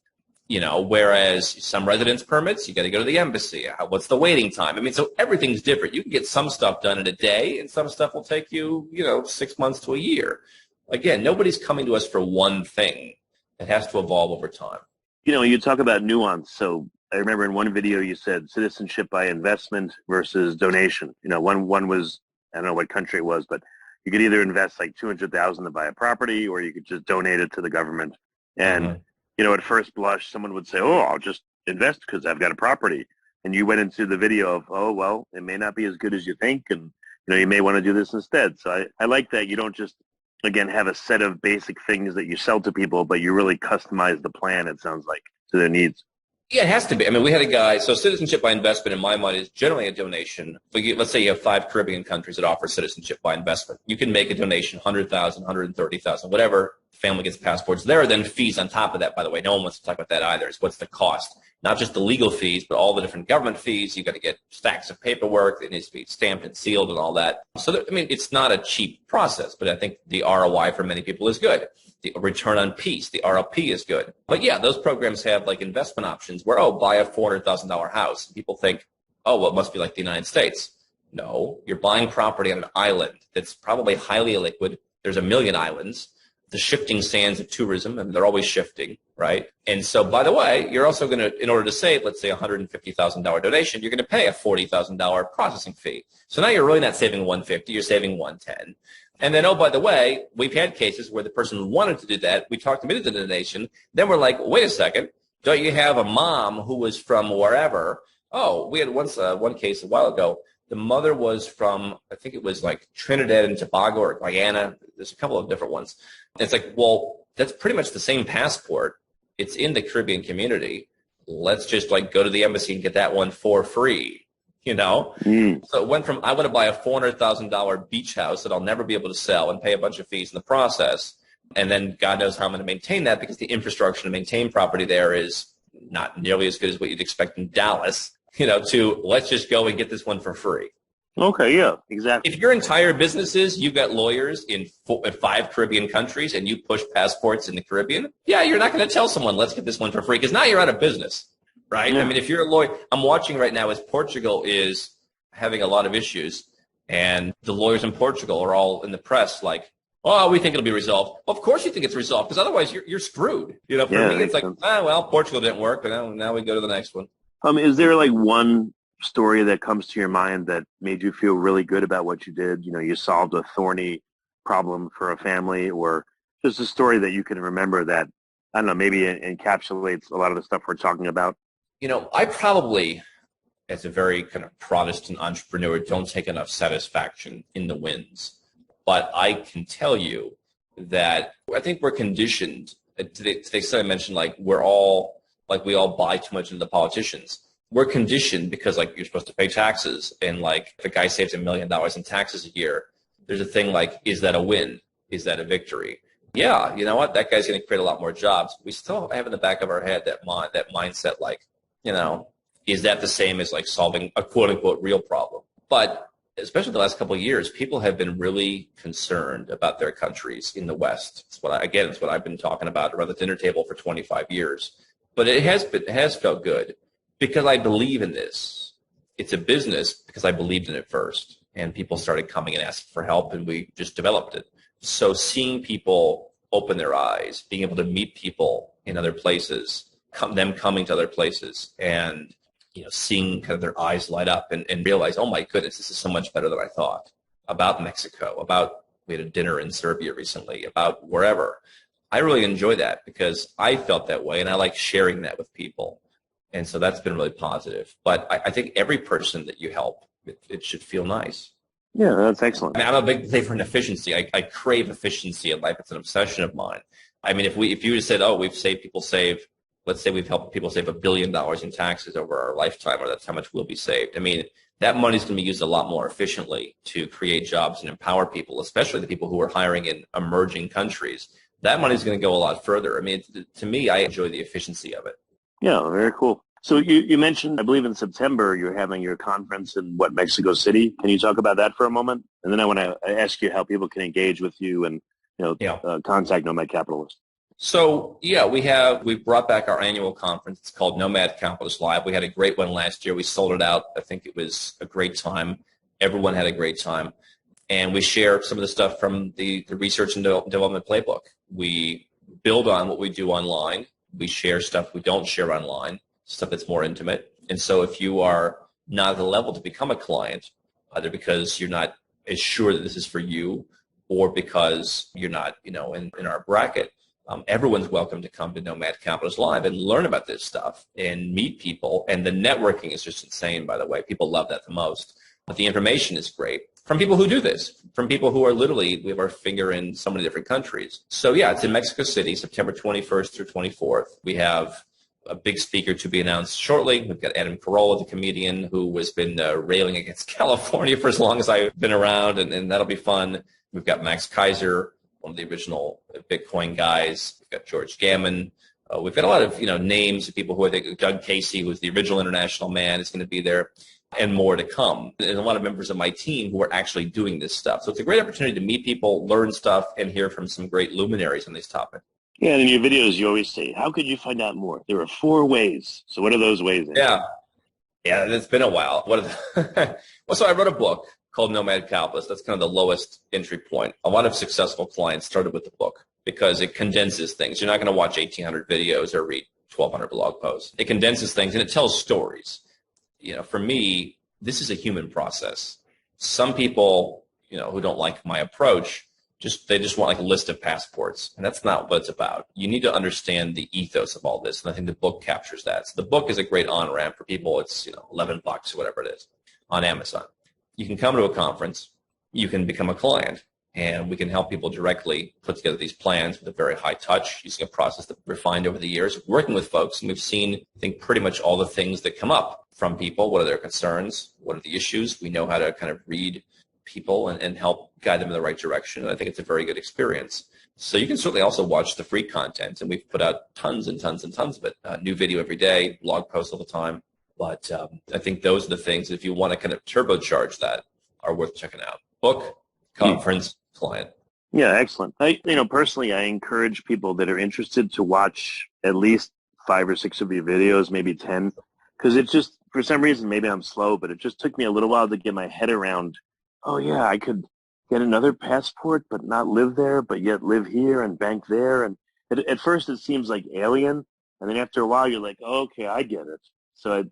Whereas some residence permits, you got to go to the embassy. What's the waiting time? So everything's different. You can get some stuff done in a day, and some stuff will take you, 6 months to a year. Again, nobody's coming to us for one thing. It has to evolve over time. You talk about nuance. So I remember in one video you said citizenship by investment versus donation. One was, I don't know what country it was, but you could either invest like $200,000 to buy a property, or you could just donate it to the government. And at first blush, someone would say, oh, I'll just invest because I've got a property. and you went into the video of, oh, well, it may not be as good as you think, and you may want to do this instead. So I like that you don't just, again, have a set of basic things that you sell to people, but you really customize the plan, it sounds like, to their needs. Yeah, it has to be. I mean, we had a guy, so citizenship by investment in my mind is generally a donation. Let's say you have 5 Caribbean countries that offer citizenship by investment. You can make a donation, 100,000, 130,000, whatever. Family gets passports. There are then fees on top of that, by the way. No one wants to talk about that either. It's what's the cost. Not just the legal fees, but all the different government fees. You've got to get stacks of paperwork. It needs to be stamped and sealed and all that. So, it's not a cheap process, but I think the ROI for many people is good. The return on peace, the RLP is good. But yeah, those programs have like investment options where, buy a $400,000 house. People think, well, it must be like the United States. No, you're buying property on an island that's probably highly illiquid. There's a million islands. The shifting sands of tourism, and they're always shifting, right? And so, by the way, you're also going to, in order to save, let's say, $150,000 donation, you're going to pay a $40,000 processing fee. So now you're really not saving $150, you're saving $110. And then, by the way, we've had cases where the person wanted to do that. We talked them into the donation. Then we're like, wait a second, don't you have a mom who was from wherever? We had one case a while ago. The mother was from, I think it was like Trinidad and Tobago or Guyana. There's a couple of different ones. And it's like, well, that's pretty much the same passport. It's in the Caribbean community. Let's just go to the embassy and get that one for free. So it went from, I want to buy a $400,000 beach house that I'll never be able to sell and pay a bunch of fees in the process. And then God knows how I'm going to maintain that because the infrastructure to maintain property there is not nearly as good as what you'd expect in Dallas, to let's just go and get this one for free. Okay, yeah, exactly. If your entire business is you've got lawyers in 5 Caribbean countries and you push passports in the Caribbean, you're not going to tell someone, let's get this one for free, because now you're out of business. Right? Yeah. If you're a lawyer, I'm watching right now as Portugal is having a lot of issues, and the lawyers in Portugal are all in the press like, we think it'll be resolved. Well, of course you think it's resolved, because otherwise you're screwed. For me, it's like, Portugal didn't work, but now we go to the next one. Is there one story that comes to your mind that made you feel really good about what you did? You solved a thorny problem for a family, or just a story that you can remember that, I don't know, maybe encapsulates a lot of the stuff we're talking about? I probably, as a very kind of Protestant entrepreneur, don't take enough satisfaction in the wins. But I can tell you that I think we're conditioned, to the extent I mentioned, we all buy too much into the politicians. We're conditioned because, you're supposed to pay taxes. And, if a guy saves $1 million in taxes a year, there's a thing is that a win? Is that a victory? Yeah, you know what? That guy's going to create a lot more jobs. We still have in the back of our head that mindset, is that the same as solving a quote unquote real problem? But especially the last couple of years, people have been really concerned about their countries in the West. It's what I've been talking about around the dinner table for 25 years. But it has felt good because I believe in this. It's a business because I believed in it first, and people started coming and asking for help, and we just developed it. So seeing people open their eyes, being able to meet people in other places, them coming to other places, and seeing kind of their eyes light up and realize, oh my goodness, this is so much better than I thought, about Mexico, we had a dinner in Serbia recently, about wherever. I really enjoy that because I felt that way, and I like sharing that with people. And so that's been really positive. But I think every person that you help, it should feel nice. Yeah, that's excellent. I'm a big believer in efficiency. I crave efficiency in life. It's an obsession of mine. If you said, let's say we've helped people save $1 billion in taxes over our lifetime, or that's how much will be saved. That money is going to be used a lot more efficiently to create jobs and empower people, especially the people who are hiring in emerging countries. That money is going to go a lot further. To me, I enjoy the efficiency of it. Yeah, very cool. So you mentioned, I believe in September, you're having your conference in Mexico City. Can you talk about that for a moment? And then I want to ask you how people can engage with you and contact Nomad Capitalist. So we've brought back our annual conference. It's called Nomad Capitalist Live. We had a great one last year. We sold it out. I think it was a great time. Everyone had a great time. And we share some of the stuff from the research and development playbook. We build on what we do online. We share stuff we don't share online, stuff that's more intimate. And so if you are not at the level to become a client, either because you're not as sure that this is for you or because you're not, in our bracket, Everyone's welcome to come to Nomad Capitalist Live and learn about this stuff and meet people. And the networking is just insane, by the way. People love that the most. But the information is great from people who do this, from people who are literally, we have our finger in so many different countries. So yeah, it's in Mexico City, September 21st through 24th. We have a big speaker to be announced shortly. We've got Adam Carolla, the comedian, who has been railing against California for as long as I've been around, and that'll be fun. We've got Max Kaiser, one of the original Bitcoin guys. We've got George Gammon. We've got a lot of names of people who I think, Doug Casey, who's the original international man, is going to be there, and more to come. And a lot of members of my team who are actually doing this stuff. So it's a great opportunity to meet people, learn stuff, and hear from some great luminaries on these topics. Yeah, and in your videos, you always say, how could you find out more? There are 4 ways. So what are those ways? Yeah, it's been a while. Well, so I wrote a book called Nomad Capitalist. That's kind of the lowest entry point. A lot of successful clients started with the book because it condenses things. You're not going to watch 1,800 videos or read 1,200 blog posts. It condenses things, and it tells stories. For me, this is a human process. Some people, who don't like my approach, they just want like a list of passports, and that's not what it's about. You need to understand the ethos of all this, and I think the book captures that. So the book is a great on-ramp for people. It's $11 or whatever it is on Amazon. You can come to a conference, you can become a client, and we can help people directly put together these plans with a very high touch, using a process that we've refined over the years, working with folks, and we've seen, I think, pretty much all the things that come up from people. What are their concerns? What are the issues? We know how to kind of read people and help guide them in the right direction. And I think it's a very good experience. So you can certainly also watch the free content, and we've put out tons and tons and tons of it. New video every day, blog posts all the time. But I think those are the things, if you want to kind of turbocharge that, are worth checking out. Book, conference, client. Yeah, excellent. Personally, I encourage people that are interested to watch at least 5 or 6 of your videos, maybe 10, because it just, for some reason, maybe I'm slow, but it just took me a little while to get my head around, oh yeah, I could get another passport but not live there, but yet live here and bank there. And at first it seems like alien, and then after a while you're like, oh, okay, I get it. So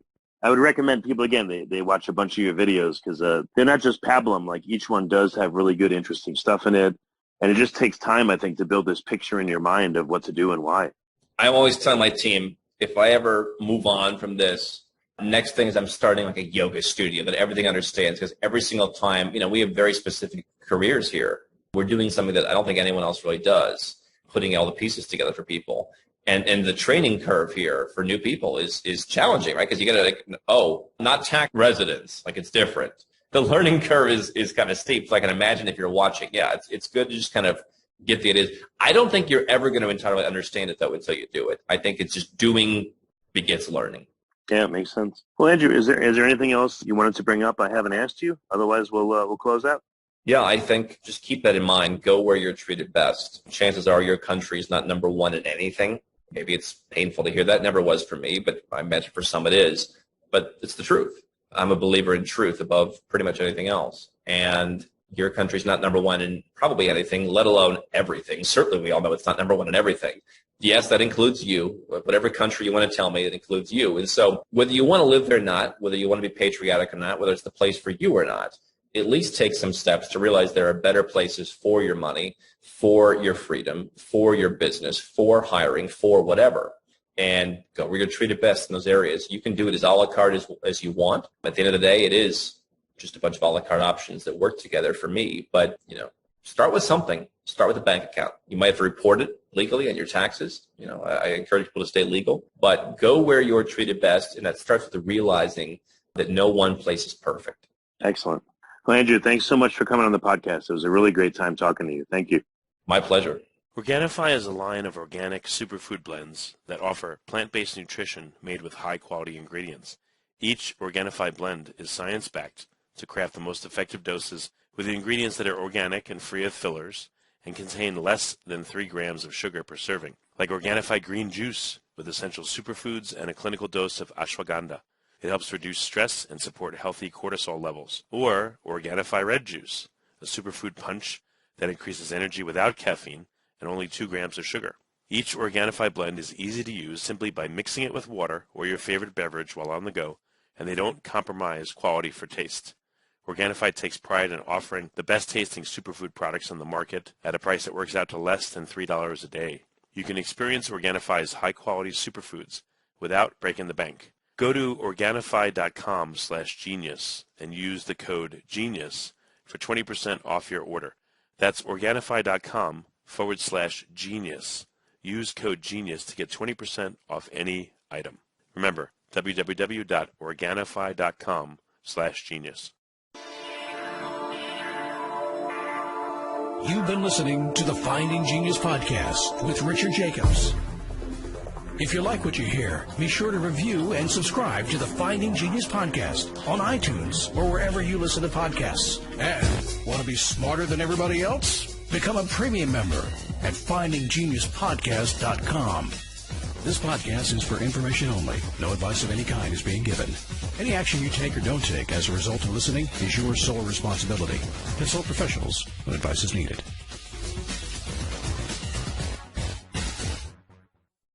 I would recommend people, again, they watch a bunch of your videos, because they're not just pablum. Like, each one does have really good, interesting stuff in it. And it just takes time, I think, to build this picture in your mind of what to do and why. I always tell my team, if I ever move on from this, next thing is I'm starting like a yoga studio that everything understands, because every single time, we have very specific careers here. We're doing something that I don't think anyone else really does, putting all the pieces together for people. And the training curve here for new people is challenging, right? Because you got to not tax residents, like it's different. The learning curve is kind of steep. So I can imagine if you're watching, it's good to just kind of get the idea. I don't think you're ever going to entirely understand it though until you do it. I think it's just doing begets learning. Yeah, it makes sense. Well, Andrew, is there anything else you wanted to bring up I haven't asked you? Otherwise, we'll close out. Yeah, I think just keep that in mind. Go where you're treated best. Chances are your country is not number one in anything. Maybe it's painful to hear that. Never was for me, but I imagine for some it is. But it's the truth. I'm a believer in truth above pretty much anything else. And your country's not number one in probably anything, let alone everything. Certainly we all know it's not number one in everything. Yes, that includes you. Whatever country you want to tell me, it includes you. And so whether you want to live there or not, whether you want to be patriotic or not, whether it's the place for you or not, at least take some steps to realize there are better places for your money, for your freedom, for your business, for hiring, for whatever. And go where you're treated best in those areas. You can do it as a la carte as you want. At the end of the day, it is just a bunch of a la carte options that work together for me. But, start with something. Start with a bank account. You might have to report it legally on your taxes. I encourage people to stay legal. But go where you're treated best, and that starts with the realizing that no one place is perfect. Excellent. Well, Andrew, thanks so much for coming on the podcast. It was a really great time talking to you. Thank you. My pleasure. Organifi is a line of organic superfood blends that offer plant-based nutrition made with high-quality ingredients. Each Organifi blend is science-backed to craft the most effective doses with ingredients that are organic and free of fillers and contain less than 3 grams of sugar per serving, like Organifi green juice with essential superfoods and a clinical dose of ashwagandha. It helps reduce stress and support healthy cortisol levels. Or Organifi red juice, a superfood punch that increases energy without caffeine and only 2 grams of sugar. Each Organifi blend is easy to use simply by mixing it with water or your favorite beverage while on the go, and they don't compromise quality for taste. Organifi takes pride in offering the best tasting superfood products on the market at a price that works out to less than $3 a day. You can experience Organifi's high-quality superfoods without breaking the bank. Go to Organifi.com/genius and use the code GENIUS for 20% off your order. That's Organifi.com/genius. Use code GENIUS to get 20% off any item. Remember, www.Organifi.com/genius. You've been listening to the Finding Genius podcast with Richard Jacobs. If you like what you hear, be sure to review and subscribe to the Finding Genius podcast on iTunes or wherever you listen to podcasts. And want to be smarter than everybody else? Become a premium member at findinggeniuspodcast.com. This podcast is for information only. No advice of any kind is being given. Any action you take or don't take as a result of listening is your sole responsibility. Consult professionals when advice is needed.